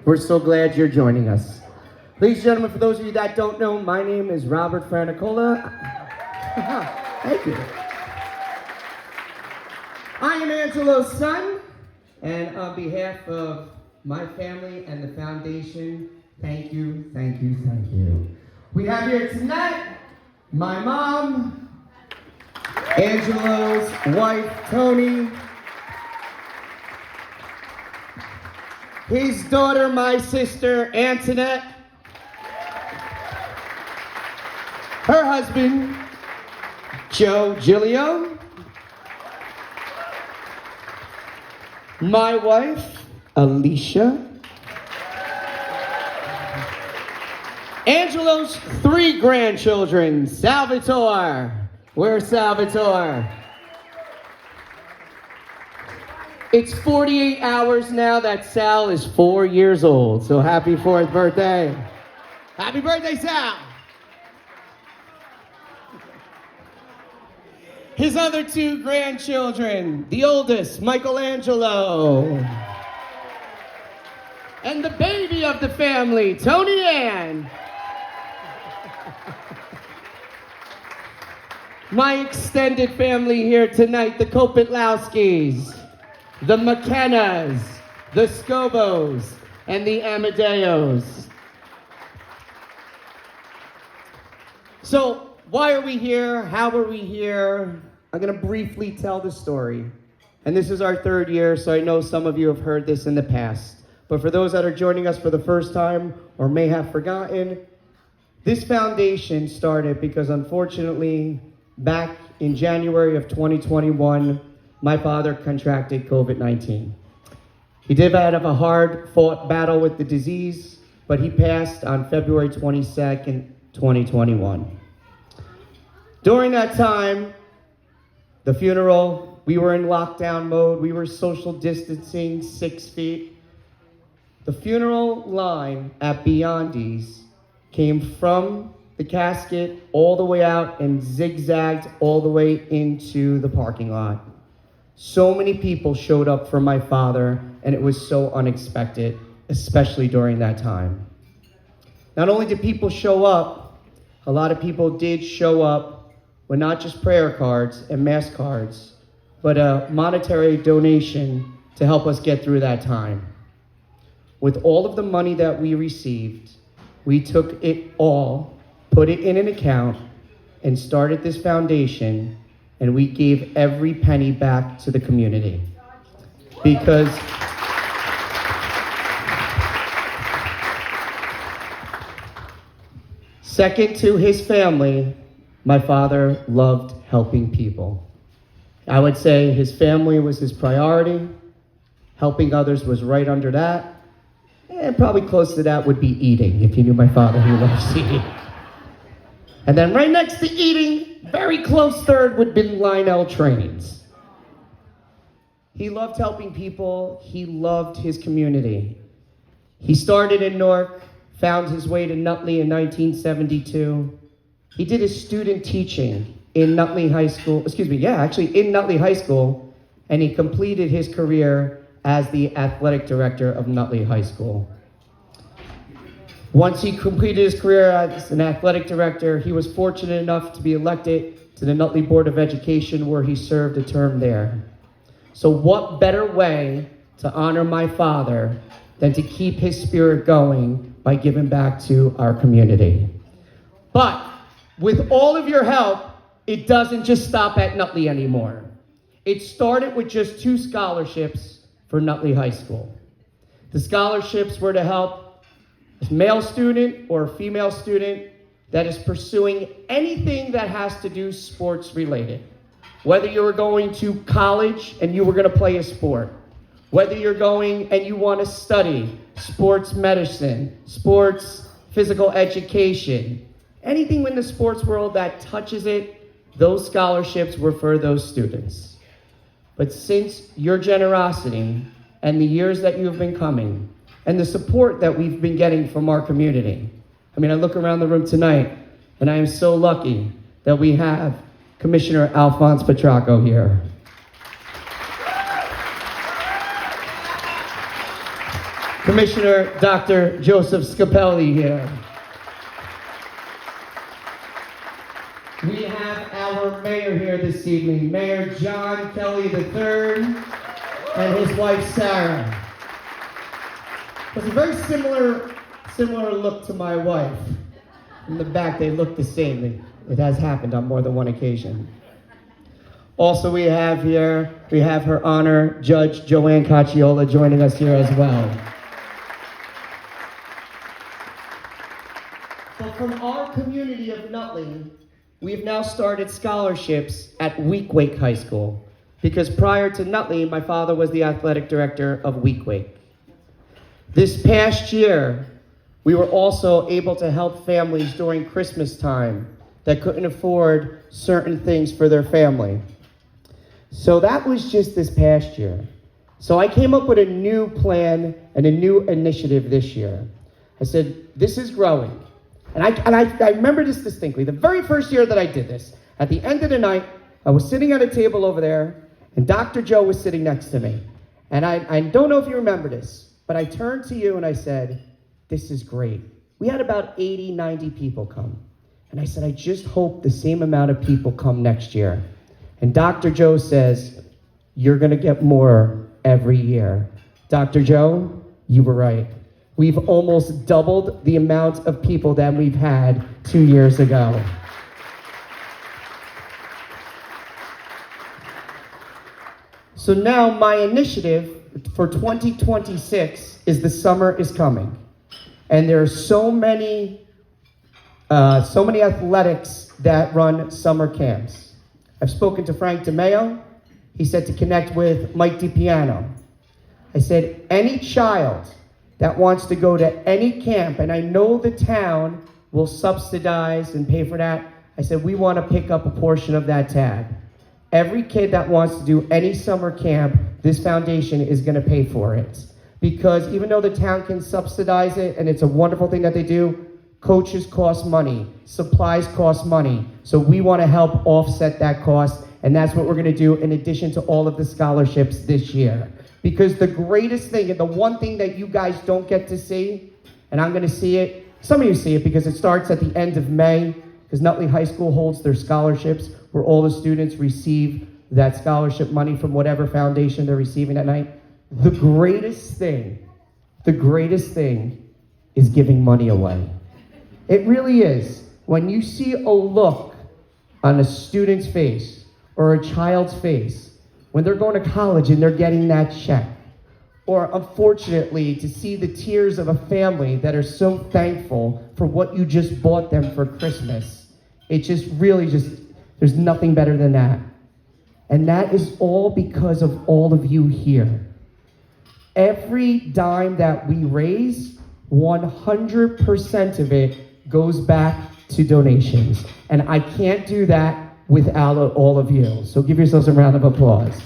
We're so glad you're joining us. Ladies and gentlemen, for those of you that don't know, my name is Robert Frannicola. Thank you. I am Angelo's son, and on behalf of my family and the foundation, thank you, thank you, thank you. We have here tonight my mom, Angelo's wife, Tony, his daughter, my sister, Antoinette, her husband, Joe Giglio, my wife, Alicia, Angelo's 3 grandchildren, Salvatore. Where's Salvatore? It's 48 hours now that Sal is 4 years old, so happy 4th birthday. Happy birthday, Sal. His other 2 grandchildren, the oldest, Michelangelo, and the baby of the family, Tony Ann. My extended family here tonight, the Kopitlowskis, the McKennas, the Scobos, and the Amadeos. So, why are we here? How are we here? I'm going to briefly tell the story. And this is our 3rd year, so I know some of you have heard this in the past. But for those that are joining us for the first time or may have forgotten, this foundation started because unfortunately, back in January of 2021, my father contracted COVID-19. He did have a hard-fought battle with the disease, but he passed on February 22nd, 2021. During that time, the funeral, we were in lockdown mode. We were social distancing 6 feet. The funeral line at Beyondi's came from the casket all the way out and zigzagged all the way into the parking lot. So many people showed up for my father, and it was so unexpected, especially during that time. Not only did people show up, a lot of people did show up with not just prayer cards and mass cards, but a monetary donation to help us get through that time. With all of the money that we received, we took it all, put it in an account, and started this foundation, and we gave every penny back to the community. Because second to his family, my father loved helping people. I would say his family was his priority. Helping others was right under that. And probably close to that would be eating, if you knew my father, he loves eating. And then right next to eating, very close third would be Lionel trains. He loved helping people. He loved his community. He started in Newark, found his way to Nutley in 1972. He did his student teaching in Nutley High School, in Nutley High School, and he completed his career as the athletic director of Nutley High School. Once he completed his career as an athletic director, he was fortunate enough to be elected to the Nutley Board of Education, where he served a term there. So what better way to honor my father than to keep his spirit going by giving back to our community? But with all of your help, it doesn't just stop at Nutley anymore. It started with just 2 scholarships for Nutley High School. The scholarships were to help a male student or a female student that is pursuing anything that has to do sports related. Whether you were going to college and you were going to play a sport, whether you're going and you want to study sports medicine, sports physical education, anything in the sports world that touches it, those scholarships were for those students. But since your generosity and the years that you have been coming and the support that we've been getting from our community, I look around the room tonight and I am so lucky that we have Commissioner Alphonse Petracco here. Commissioner Dr. Joseph Scapelli here. We have our mayor here this evening, Mayor John Kelly III and his wife Sarah. It's a very similar look to my wife. In the back, they look the same. It has happened on more than one occasion. Also, we have her honor, Judge Joanne Cacciola, joining us here as well. So from our community of Nutley, we've now started scholarships at Weequahic High School, because prior to Nutley, my father was the athletic director of Weequahic. This past year, we were also able to help families during Christmas time that couldn't afford certain things for their family. So that was just this past year. So I came up with a new plan and a new initiative this year. I said, this is growing. And I remember this distinctly. The very first year that I did this, at the end of the night, I was sitting at a table over there, and Dr. Joe was sitting next to me. And I don't know if you remember this, but I turned to you and I said, this is great. We had about 80, 90 people come. And I said, I just hope the same amount of people come next year. And Dr. Joe says, you're gonna get more every year. Dr. Joe, you were right. We've almost doubled the amount of people that we've had 2 years ago. So now my initiative for 2026 is the summer is coming. And there are so many athletics that run summer camps. I've spoken to Frank DeMeo. He said to connect with Mike DiPiano. I said, any child that wants to go to any camp, and I know the town will subsidize and pay for that, I said, we want to pick up a portion of that tab. Every kid that wants to do any summer camp, this foundation is going to pay for it. Because even though the town can subsidize it, and it's a wonderful thing that they do, coaches cost money, supplies cost money. So we want to help offset that cost, and that's what we're going to do in addition to all of the scholarships this year. Because the greatest thing, and the one thing that you guys don't get to see, and I'm going to see it, some of you see it because it starts at the end of May, because Nutley High School holds their scholarships, where all the students receive that scholarship money from whatever foundation they're receiving that night. The greatest thing is giving money away. It really is. When you see a look on a student's face or a child's face when they're going to college and they're getting that check, or unfortunately to see the tears of a family that are so thankful for what you just bought them for Christmas, it just really there's nothing better than that. And that is all because of all of you here. Every dime that we raise, 100% of it goes back to donations. And I can't do that without all of you. So give yourselves a round of applause.